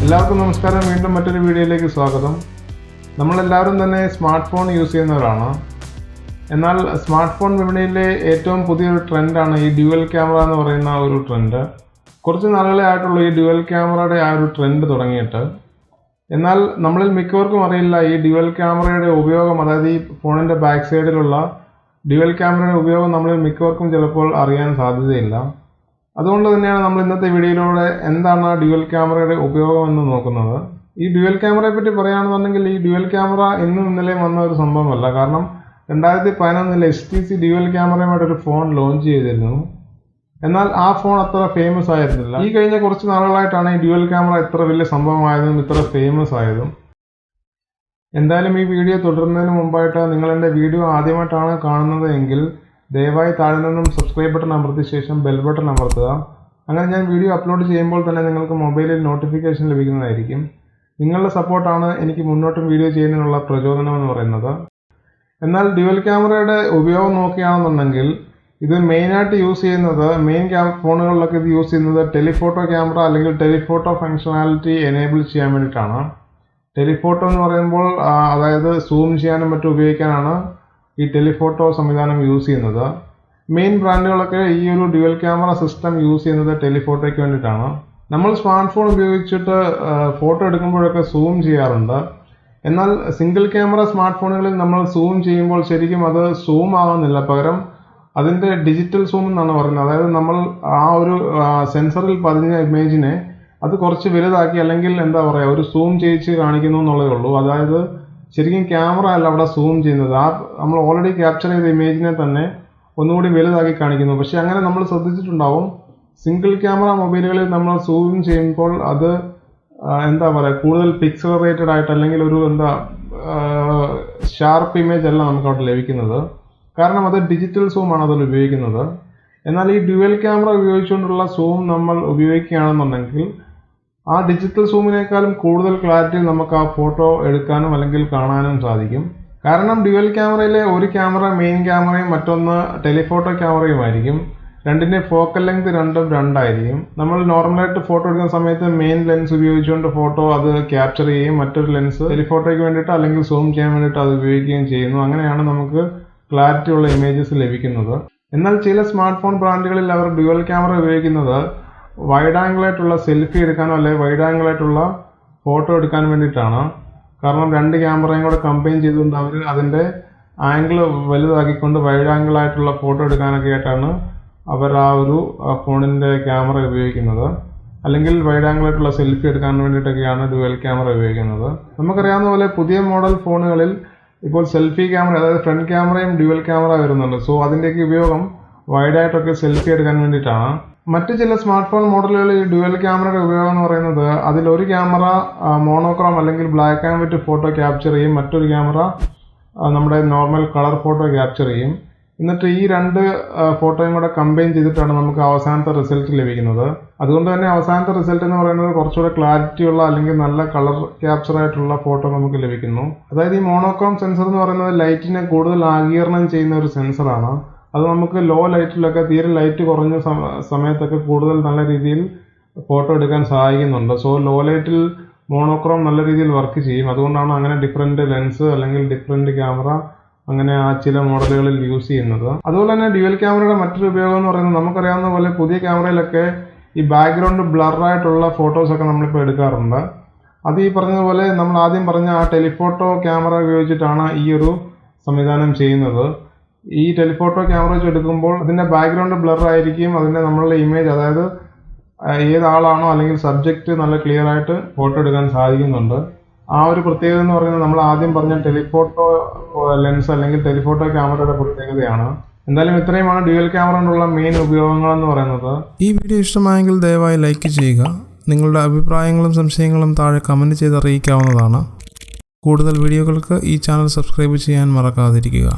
എല്ലാവർക്കും നമസ്കാരം. വീണ്ടും മറ്റൊരു വീഡിയോയിലേക്ക് സ്വാഗതം. നമ്മളെല്ലാവരും തന്നെ സ്മാർട്ട് ഫോൺ യൂസ് ചെയ്യുന്നവരാണ്. എന്നാൽ സ്മാർട്ട് ഫോൺ വിപണിയിലെ ഏറ്റവും പുതിയൊരു ട്രെൻഡാണ് ഈ ഡ്യുവൽ ക്യാമറ എന്ന് പറയുന്ന ഒരു ട്രെൻഡ്. കുറച്ച് നാളുകളെ ആയിട്ടുള്ളൂ ഈ ഡ്യുവൽ ക്യാമറയുടെ ആ ഒരു ട്രെൻഡ് തുടങ്ങിയിട്ട്. എന്നാൽ നമ്മളിൽ മിക്കവർക്കും അറിയില്ല ഈ ഡ്യുവൽ ക്യാമറയുടെ ഉപയോഗം, അതായത് ഈ ഫോണിൻ്റെ ബാക്ക് സൈഡിലുള്ള ഡ്യുവൽ ക്യാമറയുടെ ഉപയോഗം നമ്മളിൽ മിക്കവർക്കും ചിലപ്പോൾ അറിയാൻ സാധ്യതയില്ല. അതുകൊണ്ട് തന്നെയാണ് നമ്മൾ ഇന്നത്തെ വീഡിയോയിലൂടെ എന്താണ് ഡ്യുവൽ ക്യാമറയുടെ ഉപയോഗം എന്ന് നോക്കുന്നത്. ഈ ഡ്യുവൽ ക്യാമറയെ പറ്റി പറയുകയാണെന്നുണ്ടെങ്കിൽ ഈ ഡ്യുവൽ ക്യാമറ ഇന്നും ഇന്നലെയും വന്ന ഒരു സംഭവമല്ല. കാരണം 2011 HTC ഡ്യുവൽ ക്യാമറയുമായിട്ടൊരു ഫോൺ ലോഞ്ച് ചെയ്തിരുന്നു. എന്നാൽ ആ ഫോൺ അത്ര ഫേമസ് ആയിരുന്നില്ല. ഈ കഴിഞ്ഞ കുറച്ച് നാളുകളായിട്ടാണ് ഈ ഡ്യുവൽ ക്യാമറ ഇത്ര വലിയ സംഭവമായതും ഇത്ര ഫേമസ് ആയതും. എന്തായാലും ഈ വീഡിയോ തുടരുന്നതിന് മുമ്പായിട്ട് നിങ്ങൾ എൻ്റെ വീഡിയോ ആദ്യമായിട്ടാണ് കാണുന്നത് എങ്കിൽ ദയവായി താഴെ നിന്നും സബ്സ്ക്രൈബ് ബട്ടൺ അമർത്തിയ ശേഷം ബെൽ ബട്ടൺ അമർത്തുക. അങ്ങനെ ഞാൻ വീഡിയോ അപ്ലോഡ് ചെയ്യുമ്പോൾ തന്നെ നിങ്ങൾക്ക് മൊബൈലിൽ നോട്ടിഫിക്കേഷൻ ലഭിക്കുന്നതായിരിക്കും. നിങ്ങളുടെ സപ്പോർട്ടാണ് എനിക്ക് മുന്നോട്ടും വീഡിയോ ചെയ്യുന്നതിനുള്ള പ്രചോദനം എന്ന് പറയുന്നത്. എന്നാൽ ഡ്യുവൽ ക്യാമറയുടെ ഉപയോഗം നോക്കുകയാണെന്നുണ്ടെങ്കിൽ ഇത് മെയിനായിട്ട് യൂസ് ചെയ്യുന്നത് ഫോണുകളിലൊക്കെ ഇത് യൂസ് ചെയ്യുന്നത് ടെലിഫോട്ടോ ക്യാമറ അല്ലെങ്കിൽ ടെലിഫോട്ടോ ഫങ്ഷണാലിറ്റി എനേബിൾ ചെയ്യാൻ വേണ്ടിയിട്ടാണ്. ടെലിഫോട്ടോ എന്ന് പറയുമ്പോൾ അതായത് സൂം ചെയ്യാനും മറ്റും ഉപയോഗിക്കാനാണ് ഈ ടെലിഫോട്ടോ സംവിധാനം യൂസ് ചെയ്യുന്നത്. മെയിൻ ബ്രാൻഡുകളൊക്കെ ഈ ഒരു ഡ്യുവൽ ക്യാമറ സിസ്റ്റം യൂസ് ചെയ്യുന്നത് ടെലിഫോട്ടോയ്ക്ക് വേണ്ടിയിട്ടാണ്. നമ്മൾ സ്മാർട്ട് ഫോൺ ഉപയോഗിച്ചിട്ട് ഫോട്ടോ എടുക്കുമ്പോഴൊക്കെ സൂം ചെയ്യാറുണ്ട്. എന്നാൽ സിംഗിൾ ക്യാമറ സ്മാർട്ട് ഫോണുകളിൽ നമ്മൾ സൂം ചെയ്യുമ്പോൾ ശരിക്കും അത് സൂം ആവുന്നില്ല. പകരം അതിൻ്റെ ഡിജിറ്റൽ സൂം എന്നാണ് പറയുന്നത്. അതായത് നമ്മൾ ആ ഒരു സെൻസറിൽ പതിഞ്ഞ ഇമേജിനെ അത് കുറച്ച് വലുതാക്കി അല്ലെങ്കിൽ എന്താ പറയുക ഒരു സൂം ചെയ്യിച്ച് കാണിക്കുന്നു എന്നുള്ളതേ ഉള്ളൂ. അതായത് ശരിക്കും ക്യാമറ അല്ല അവിടെ സൂം ചെയ്യുന്നത്. നമ്മൾ ഓൾറെഡി ക്യാപ്ചർ ചെയ്ത ഇമേജിനെ തന്നെ ഒന്നുകൂടി വലുതാക്കി കാണിക്കുന്നു. പക്ഷെ അങ്ങനെ നമ്മൾ ശ്രദ്ധിച്ചിട്ടുണ്ടാവും സിംഗിൾ ക്യാമറ മൊബൈലുകളിൽ നമ്മൾ സൂം ചെയ്യുമ്പോൾ അത് എന്താ പറയുക കൂടുതൽ പിക്സലറേറ്റഡ് ആയിട്ട് അല്ലെങ്കിൽ ഒരു ഷാർപ്പ് ഇമേജ് അല്ല നമുക്ക് അവിടെ ലഭിക്കുന്നത്. കാരണം അത് ഡിജിറ്റൽ സൂമാണ് അതിൽ ഉപയോഗിക്കുന്നത്. എന്നാൽ ഈ ഡ്യുവൽ ക്യാമറ ഉപയോഗിച്ചുകൊണ്ടുള്ള സൂം നമ്മൾ ഉപയോഗിക്കുകയാണെന്നുണ്ടെങ്കിൽ ആ ഡിജിറ്റൽ സൂമിനേക്കാളും കൂടുതൽ ക്ലാരിറ്റി നമുക്ക് ആ ഫോട്ടോ എടുക്കാനും അല്ലെങ്കിൽ കാണാനും സാധിക്കും. കാരണം ഡ്യുവൽ ക്യാമറയിലെ ഒരു ക്യാമറ മെയിൻ ക്യാമറയും മറ്റൊന്ന് ടെലിഫോട്ടോ ക്യാമറയുമായിരിക്കും. രണ്ടിൻ്റെ ഫോക്കൽ ലെങ്ത് രണ്ടായിരിക്കും. നമ്മൾ നോർമലായിട്ട് ഫോട്ടോ എടുക്കുന്ന സമയത്ത് മെയിൻ ലെൻസ് ഉപയോഗിച്ചുകൊണ്ട് ഫോട്ടോ അത് ക്യാപ്ചർ ചെയ്യുകയും മറ്റൊരു ലെൻസ് ടെലിഫോട്ടോയ്ക്ക് വേണ്ടിയിട്ട് അല്ലെങ്കിൽ സൂം ചെയ്യാൻ വേണ്ടിയിട്ട് അത് ഉപയോഗിക്കുകയും ചെയ്യുന്നു. അങ്ങനെയാണ് നമുക്ക് ക്ലാരിറ്റി ഉള്ള ഇമേജസ് ലഭിക്കുന്നത്. എന്നാൽ ചില സ്മാർട്ട് ഫോൺ ബ്രാൻഡുകളിൽ അവർ ഡ്യുവൽ ക്യാമറ ഉപയോഗിക്കുന്നത് വൈഡ് ആംഗിളായിട്ടുള്ള സെൽഫി എടുക്കാനോ അല്ലെങ്കിൽ വൈഡ് ആംഗിളായിട്ടുള്ള ഫോട്ടോ എടുക്കാൻ വേണ്ടിയിട്ടാണ്. കാരണം രണ്ട് ക്യാമറയും കൂടെ കമ്പൈൻ ചെയ്തുകൊണ്ട് അവർ അതിൻ്റെ ആംഗിൾ വലുതാക്കിക്കൊണ്ട് വൈഡ് ആംഗിളായിട്ടുള്ള ഫോട്ടോ എടുക്കാനൊക്കെ ആയിട്ടാണ് അവർ ആ ഒരു ഫോണിൻ്റെ ക്യാമറ ഉപയോഗിക്കുന്നത്. അല്ലെങ്കിൽ വൈഡ് ആംഗിളായിട്ടുള്ള സെൽഫി എടുക്കാൻ വേണ്ടിയിട്ടൊക്കെയാണ് ഡ്യുവൽ ക്യാമറ ഉപയോഗിക്കുന്നത്. നമുക്കറിയാവുന്ന പോലെ പുതിയ മോഡൽ ഫോണുകളിൽ ഇപ്പോൾ സെൽഫി ക്യാമറ അതായത് ഫ്രണ്ട് ക്യാമറയും ഡ്യുവൽ ക്യാമറ വരുന്നുണ്ട്. സോ അതിൻ്റെയൊക്കെ ഉപയോഗം വൈഡായിട്ടൊക്കെ സെൽഫി എടുക്കാൻ വേണ്ടിയിട്ടാണ്. മറ്റ് ചില സ്മാർട്ട് ഫോൺ മോഡലുകളിൽ ഡ്യുവൽ ക്യാമറയുടെ ഉപയോഗം എന്ന് പറയുന്നത് അതിലൊരു ക്യാമറ മോണോക്രോം അല്ലെങ്കിൽ black and white photo capture ചെയ്യും, മറ്റൊരു ക്യാമറ നമ്മുടെ നോർമൽ കളർ ഫോട്ടോ ക്യാപ്ചർ ചെയ്യും. എന്നിട്ട് ഈ രണ്ട് ഫോട്ടോയും കൂടെ കമ്പൈൻ ചെയ്തിട്ടാണ് നമുക്ക് അവസാനത്തെ റിസൾട്ട് ലഭിക്കുന്നത്. അതുകൊണ്ട് തന്നെ അവസാനത്തെ റിസൾട്ട് എന്ന് പറയുന്നത് കുറച്ചുകൂടെ ക്ലാരിറ്റിയുള്ള അല്ലെങ്കിൽ നല്ല കളർ ക്യാപ്ചർ ആയിട്ടുള്ള ഫോട്ടോ നമുക്ക് ലഭിക്കുന്നു. അതായത് ഈ മോണോക്രോം സെൻസർ എന്ന് പറയുന്നത് ലൈറ്റിനെ കൂടുതൽ ആഗിരണം ചെയ്യുന്ന ഒരു സെൻസറാണ്. അത് നമുക്ക് ലോ ലൈറ്റിലൊക്കെ തീരെ ലൈറ്റ് കുറഞ്ഞ സമയത്തൊക്കെ കൂടുതൽ നല്ല രീതിയിൽ ഫോട്ടോ എടുക്കാൻ സഹായിക്കുന്നുണ്ട്. സോ ലോ ലൈറ്റിൽ മോണോക്രോം നല്ല രീതിയിൽ വർക്ക് ചെയ്യും. അതുകൊണ്ടാണ് അങ്ങനെ ഡിഫറെൻറ്റ് ലെൻസ് അല്ലെങ്കിൽ ഡിഫറെൻറ്റ് ക്യാമറ അങ്ങനെ ആ ചില മോഡലുകളിൽ യൂസ് ചെയ്യുന്നത്. അതുപോലെ തന്നെ ഡ്യുവൽ ക്യാമറയുടെ മറ്റൊരു ഉപയോഗം എന്ന് പറയുന്നത് നമുക്കറിയാവുന്ന പോലെ പുതിയ ക്യാമറയിലൊക്കെ ഈ ബാക്ക്ഗ്രൗണ്ട് ബ്ലറായിട്ടുള്ള ഫോട്ടോസൊക്കെ നമ്മളിപ്പോൾ എടുക്കാറുണ്ട്. അത് ഈ പറഞ്ഞതുപോലെ നമ്മൾ ആദ്യം പറഞ്ഞ ആ ടെലിഫോട്ടോ ക്യാമറ ഉപയോഗിച്ചിട്ടാണ് ഈ ഒരു സംവിധാനം ചെയ്യുന്നത്. ഈ ടെലിഫോട്ടോ ക്യാമറ വെച്ച് എടുക്കുമ്പോൾ അതിൻ്റെ ബാക്ക്ഗ്രൗണ്ട് ബ്ലർ ആയിരിക്കും. അതിൻ്റെ നമ്മളുടെ ഇമേജ് അതായത് ഏതാളാണോ അല്ലെങ്കിൽ സബ്ജക്റ്റ് നല്ല ക്ലിയർ ആയിട്ട് ഫോട്ടോ എടുക്കാൻ സാധിക്കുന്നുണ്ട്. ആ ഒരു പ്രത്യേകത എന്ന് പറയുന്നത് നമ്മൾ ആദ്യം പറഞ്ഞ ടെലിഫോട്ടോ ലെൻസ് അല്ലെങ്കിൽ ടെലിഫോട്ടോ ക്യാമറയുടെ പ്രത്യേകതയാണ്. എന്തായാലും ഇത്രയുമാണ് ഡ്യുവൽ ക്യാമറ കൊണ്ടുള്ള മെയിൻ ഉപയോഗങ്ങൾ എന്ന് പറയുന്നത്. ഈ വീഡിയോ ഇഷ്ടമായെങ്കിൽ ദയവായി ലൈക്ക് ചെയ്യുക. നിങ്ങളുടെ അഭിപ്രായങ്ങളും സംശയങ്ങളും താഴെ കമൻറ്റ് ചെയ്ത് അറിയിക്കാവുന്നതാണ്. കൂടുതൽ വീഡിയോകൾക്ക് ഈ ചാനൽ സബ്സ്ക്രൈബ് ചെയ്യാൻ മറക്കാതിരിക്കുക.